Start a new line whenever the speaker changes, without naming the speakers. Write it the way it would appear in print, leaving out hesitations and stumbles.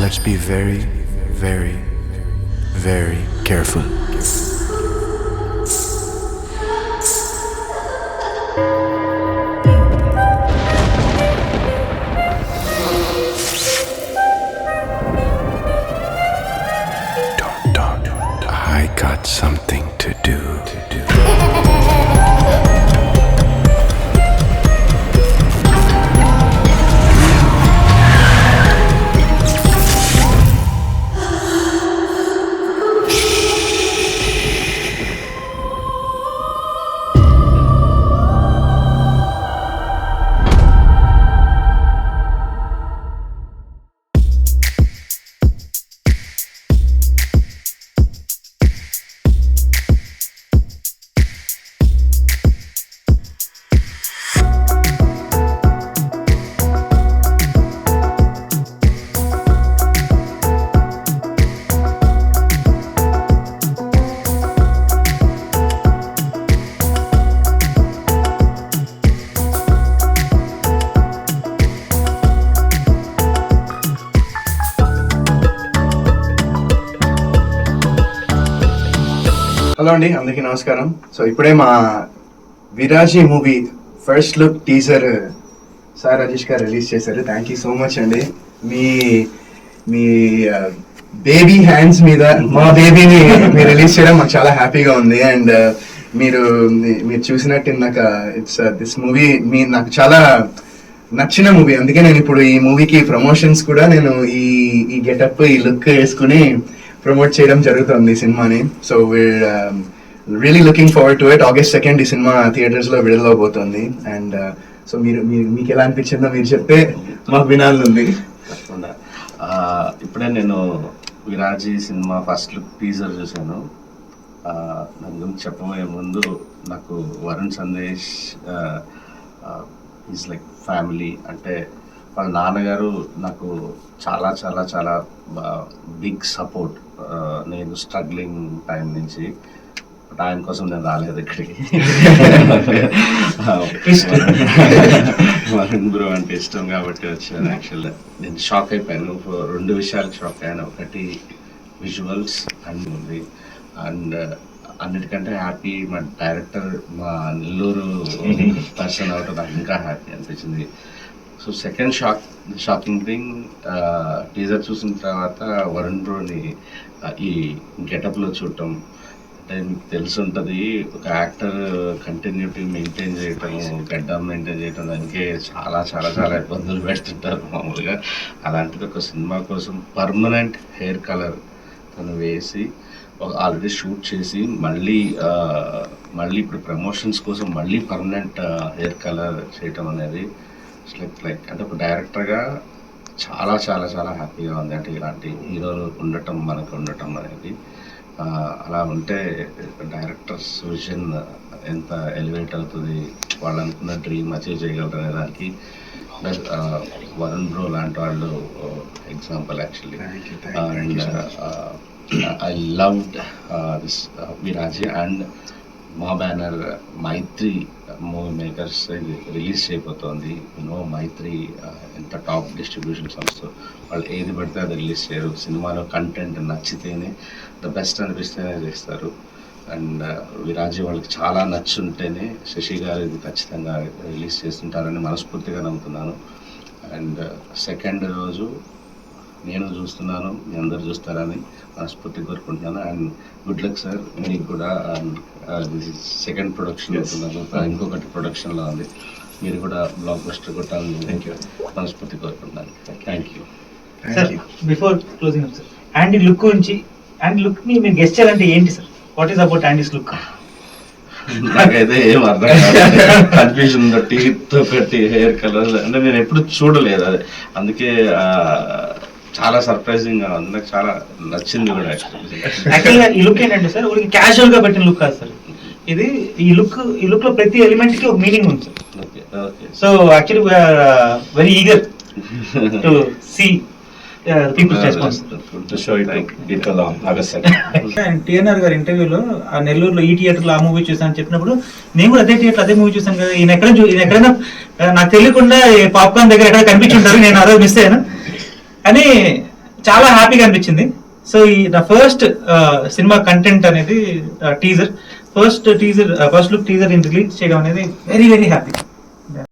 let's be very, very, very careful. Don't. I got something to do.
Hello అండి, అందరికీ నమస్కారం. So ఇప్పుడే మా Viraaji movie first look teaser sir Rajesh గారు release చేశారు. థ్యాంక్ యూ సో మచ్ అండి. మీ బేబీ హ్యాండ్స్ మీద మా బేబీని మీరు రిలీజ్ చేయడం మాకు చాలా హ్యాపీగా ఉంది. అండ్ మీరు చూసినట్టు ఇందాక దిస్ మూవీ నాకు చాలా నచ్చిన మూవీ. అందుకే నేను ఇప్పుడు ఈ మూవీకి ప్రమోషన్స్ కూడా నేను ఈ గెటప్ ఈ లుక్ వేసుకుని ప్రమోట్ చేయడం జరుగుతుంది ఈ సినిమాని. So we're really looking forward to it. August 2 ఈ సినిమా థియేటర్స్ లో విడుదలవబోతోంది. అండ్ సో మీకు ఎలా అనిపించిందో మీరు చెప్తే మాకు వినాలనుంది.
తప్పకుండా. ఇప్పుడే నేను విరాజీ సినిమా ఫస్ట్ లుక్ టీజర్ చూశాను. దాని గురించి చెప్పబోయే ముందు నాకు Varun Sandesh is like family. అంటే వాళ్ళ నాన్నగారు నాకు చాలా చాలా చాలా బిగ్ సపోర్ట్. నేను స్ట్రగ్లింగ్ టైం నుంచి, బట్ ఆయన కోసం నేను రాలేదు ఇక్కడికి. వరుణ్ బ్రో అంటే ఇష్టం కాబట్టి వచ్చాను. యాక్చువల్గా నేను షాక్ అయిపోయాను. 2 విషయాలకు షాక్ అయ్యాను. ఒకటి విజువల్స్ అండ్ ఉంది, అండ్ అన్నిటికంటే హ్యాపీ మా డైరెక్టర్ మా నెల్లూరు పర్సన్ అవటం నాకు ఇంకా హ్యాపీ అనిపించింది. So second shocking thing, teaser చూసిన తర్వాత వరుణ్ బ్రోని ఈ గెటప్లో చూడటం. అంటే మీకు తెలిసి ఉంటుంది, ఒక యాక్టర్ కంటిన్యూటీ మెయింటైన్ చేయటం, గడ్డం మెయింటైన్ చేయటం దానికే చాలా చాలా చాలా ఇబ్బందులు పెడుతుంటారు మామూలుగా. అలాంటిది ఒక సినిమా కోసం పర్మనెంట్ హెయిర్ కలర్ తను వేసి ఆల్రెడీ షూట్ చేసి మళ్ళీ ఇప్పుడు ప్రమోషన్స్ కోసం మళ్ళీ పర్మనెంట్ హెయిర్ కలర్ చేయటం అనేది లైక్ అంటే ఒక డైరెక్టర్గా చాలా చాలా చాలా హ్యాపీగా ఉంది. అంటే ఇలాంటి హీరోలు మనకు ఉండటం అనేది, అలా ఉంటే డైరెక్టర్స్ విజన్ ఎంత ఎలివేట్ అవుతుంది, వాళ్ళు అనుకున్న డ్రీమ్ అచీవ్ చేయగలరు అనే దానికి వరుణ్ బ్రో లాంటి వాళ్ళు example actually. And I loved this విరాజీ. And మా బ్యానర్ మైత్రి మూవీ మేకర్స్ ఇది రిలీజ్ చేయబోతోంది. మైత్రి ఎంత టాప్ డిస్ట్రిబ్యూషన్ సంస్థ, వాళ్ళు ఏది పడితే అది రిలీజ్ చేయరు. సినిమాలో కంటెంట్ నచ్చితేనే, ద బెస్ట్ అనిపిస్తేనే చేస్తారు. అండ్ విరాజీ వాళ్ళకి చాలా నచ్చుంటేనే శశి గారు ఇది ఖచ్చితంగా రిలీజ్ చేస్తుంటారని మనస్ఫూర్తిగా నమ్ముతున్నాను. అండ్ సెకండ్ రోజు నేను చూస్తున్నాను, మీ అందరు చూస్తారని మనస్ఫూర్తి కోరుకుంటున్నాను. అండ్ గుడ్ లక్ సార్ మీకు కూడా. సెకండ్ ప్రొడక్షన్ అవుతున్నారు, ఇంకొకటి ప్రొడక్షన్లో ఉంది. మీరు కూడా బ్లాక్ బస్టర్ కొట్టాలని మనస్ఫూర్తి కోరుకుంటున్నాను. Thank you.
Before closing sir, యాండీ look గురించి, యాండీ లుక్ ని మీరు గెస్ట్ చేయాలంటే ఏంటి sir? What is about యాండీస్ look?
నాకైతే ఏం అర్థం కాదు. కన్ఫ్యూజన్ టీత్ ఒకటి, హెయిర్ కలర్ అంటే నేను ఎప్పుడు చూడలేదు అది, అందుకే చాలా సర్ప్రైజింగ్ గా ఉంది. నాకు చాలా నచ్చింది కూడా.
యాక్చువల్గా ఈ లుక్ ఏంటంటే సార్, ఊరికి క్యాజువల్ గా పెట్టిన లుక్ కాదు సార్ ఇది. ఈ లుక్ లో ప్రతి ఎలిమెంట్ కి ఒక మీనింగ్ ఉంది sir. So actually we are very eager to see people's response. TNR గారి ఇంటర్వ్యూలో ఆ నెల్లూరులో ఈ థియేటర్లో ఆ మూవీ చూసాను చెప్పినప్పుడు, నేను కూడా అదే థియేటర్ అదే మూవీ చూసాను కదా, ఈయన ఎక్కడైనా నాకు తెలియకుండా పాప్కార్న్ దగ్గర ఎక్కడ కనిపించుంటారు, నేను అదే మిస్ అయ్యాను అని చాలా హ్యాపీగా అనిపించింది. సో ఈ నా ఫస్ట్ సినిమా కంటెంట్ అనేది teaser, first look teaser release చేయడం అనేది వెరీ వెరీ హ్యాపీ.